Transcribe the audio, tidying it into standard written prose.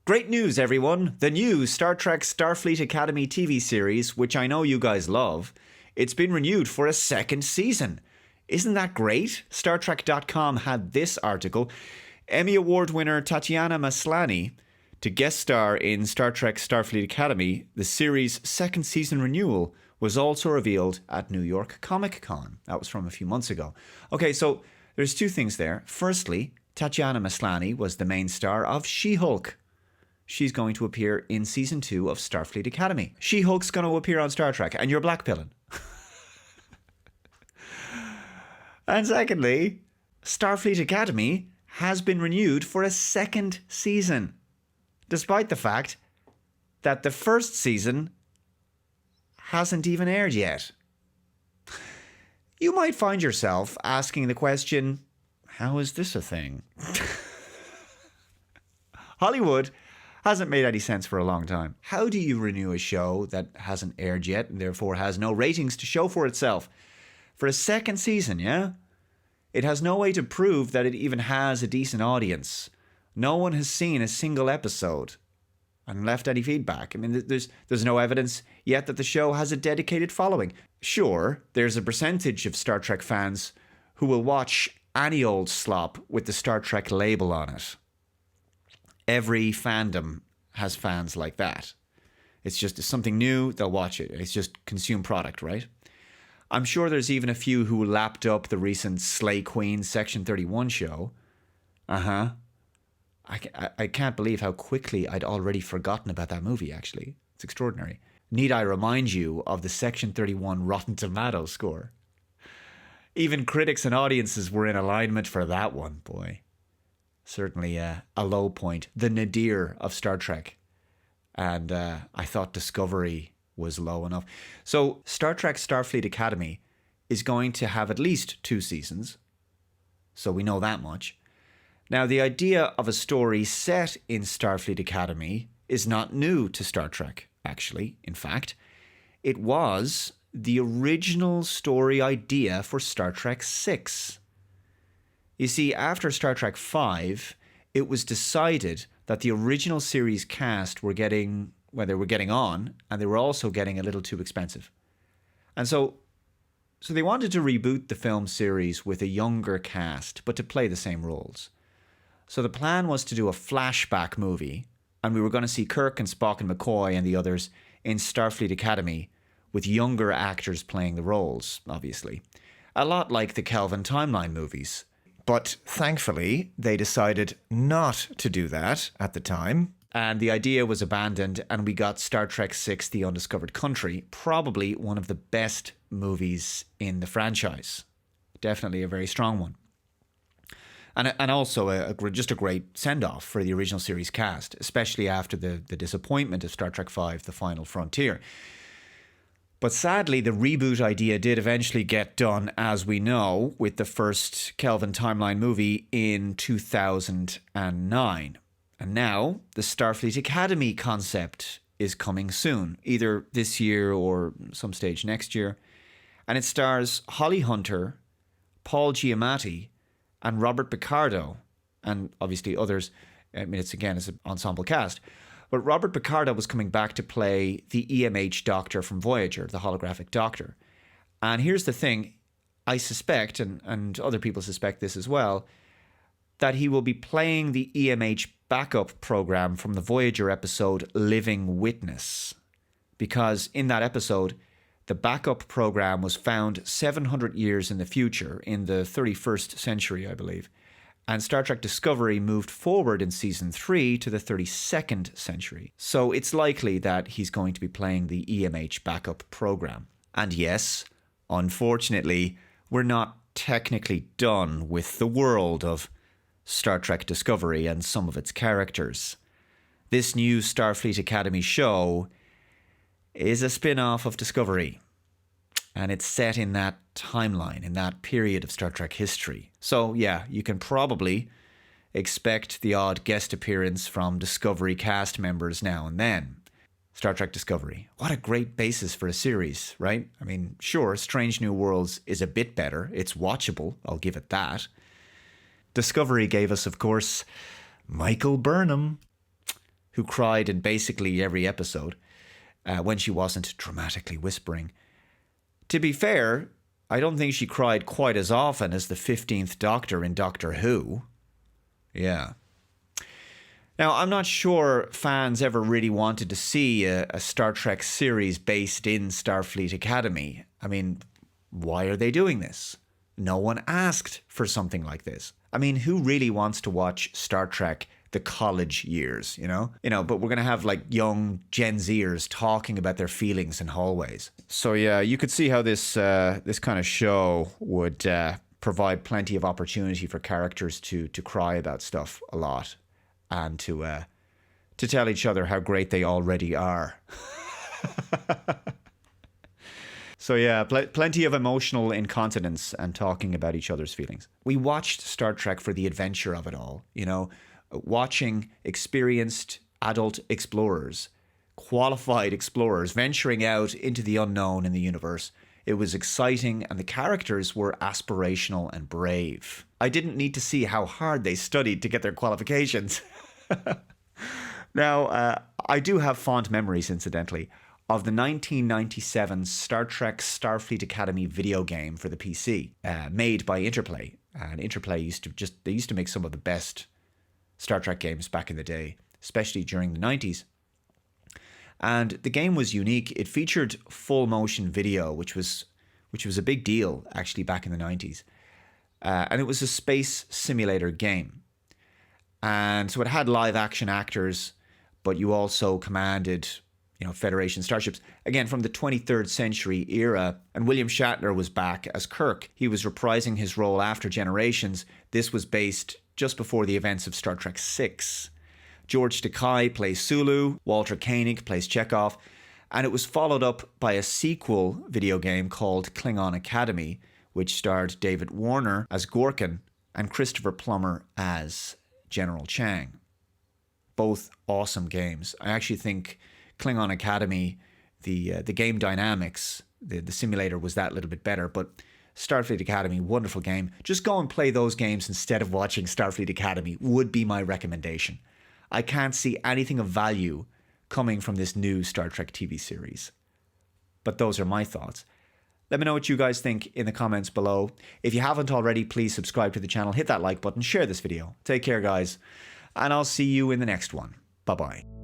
Great news, everyone. The new Star Trek Starfleet Academy TV series, which I know you guys love, it's been renewed for a second season. Isn't that great? StarTrek.com had this article. Emmy Award winner Tatiana Maslany to guest star in Star Trek Starfleet Academy. The series' second season renewal was also revealed at New York Comic Con. That was from a few months ago. Okay, so there's two things there. Firstly, Tatiana Maslany was the main star of She-Hulk. She's going to appear in season 2 of Starfleet Academy. She-Hulk's going to appear on Star Trek, and you're blackpilling. And secondly, Starfleet Academy has been renewed for a second season, despite the fact that the first season hasn't even aired yet. You might find yourself asking the question, how is this a thing? Hollywood hasn't made any sense for a long time. How do you renew a show that hasn't aired yet and therefore has no ratings to show for itself? For a second season, yeah? It has no way to prove that it even has a decent audience. No one has seen a single episode and left any feedback. I mean, there's no evidence yet that the show has a dedicated following. Sure, there's a percentage of Star Trek fans who will watch any old slop with the Star Trek label on it. Every fandom has fans like that. It's something new, they'll watch it. It's just consume product, right? I'm sure there's even a few who lapped up the recent Slay Queen Section 31 show. I can't believe how quickly I'd already forgotten about that movie, actually. It's extraordinary. Need I remind you of the Section 31 Rotten Tomatoes score? Even critics and audiences were in alignment for that one, boy. Certainly a low point, the nadir of Star Trek. And I thought Discovery was low enough. So Star Trek Starfleet Academy is going to have at least 2 seasons. So we know that much. Now, the idea of a story set in Starfleet Academy is not new to Star Trek, actually. In fact, it was the original story idea for Star Trek VI. You see, after Star Trek V, it was decided that the original series cast were getting on, and they were also getting a little too expensive. And so they wanted to reboot the film series with a younger cast, but to play the same roles. So the plan was to do a flashback movie, and we were going to see Kirk and Spock and McCoy and the others in Starfleet Academy with younger actors playing the roles, obviously. A lot like the Kelvin timeline movies. But thankfully, they decided not to do that at the time. And the idea was abandoned, and we got Star Trek VI, The Undiscovered Country, probably one of the best movies in the franchise. Definitely a very strong one. And also just a great send-off for the original series cast, especially after the disappointment of Star Trek V, The Final Frontier. But sadly, the reboot idea did eventually get done, as we know, with the first Kelvin timeline movie in 2009. And now, the Starfleet Academy concept is coming soon, either this year or some stage next year. And it stars Holly Hunter, Paul Giamatti, and Robert Picardo, and obviously others. I mean, it's an ensemble cast. But Robert Picardo was coming back to play the EMH Doctor from Voyager, the holographic Doctor. And here's the thing, I suspect, and other people suspect this as well, that he will be playing the EMH backup program from the Voyager episode Living Witness. Because in that episode, the backup program was found 700 years in the future, in the 31st century, I believe. And Star Trek Discovery moved forward in Season 3 to the 32nd century. So it's likely that he's going to be playing the EMH backup program. And yes, unfortunately, we're not technically done with the world of Star Trek Discovery and some of its characters. This new Starfleet Academy show is a spin-off of Discovery. And it's set in that timeline, in that period of Star Trek history. So, yeah, you can probably expect the odd guest appearance from Discovery cast members now and then. Star Trek Discovery. What a great basis for a series, right? I mean, sure, Strange New Worlds is a bit better. It's watchable, I'll give it that. Discovery gave us, of course, Michael Burnham, who cried in basically every episode when she wasn't dramatically whispering. To be fair, I don't think she cried quite as often as the 15th Doctor in Doctor Who. Yeah. Now, I'm not sure fans ever really wanted to see a Star Trek series based in Starfleet Academy. I mean, why are they doing this? No one asked for something like this. I mean, who really wants to watch Star Trek the college years, you know? But we're going to have like young Gen Zers talking about their feelings in hallways. So yeah, you could see how this kind of show would provide plenty of opportunity for characters to cry about stuff a lot and to tell each other how great they already are. So yeah, plenty of emotional incontinence and talking about each other's feelings. We watched Star Trek for the adventure of it all, watching experienced adult explorers, qualified explorers venturing out into the unknown in the universe. It was exciting and the characters were aspirational and brave. I didn't need to see how hard they studied to get their qualifications. Now, I do have fond memories, incidentally, of the 1997 Star Trek Starfleet Academy video game for the PC, made by Interplay. And Interplay used to make some of the best Star Trek games back in the day, especially during the 90s. And the game was unique. It featured full motion video, which was a big deal actually back in the 90s. And it was a space simulator game. And so it had live action actors, but you also commanded Federation starships, again, from the 23rd century era. And William Shatner was back as Kirk. He was reprising his role after Generations. This was based just before the events of Star Trek VI. George Takei plays Sulu, Walter Koenig plays Chekhov, and it was followed up by a sequel video game called Klingon Academy, which starred David Warner as Gorkin and Christopher Plummer as General Chang. Both awesome games. I actually think Klingon Academy, the game dynamics, the simulator was that little bit better, but Starfleet Academy, wonderful game. Just go and play those games instead of watching Starfleet Academy would be my recommendation. I can't see anything of value coming from this new Star Trek TV series. But those are my thoughts. Let me know what you guys think in the comments below. If you haven't already, please subscribe to the channel, hit that like button, share this video. Take care, guys, and I'll see you in the next one. Bye-bye.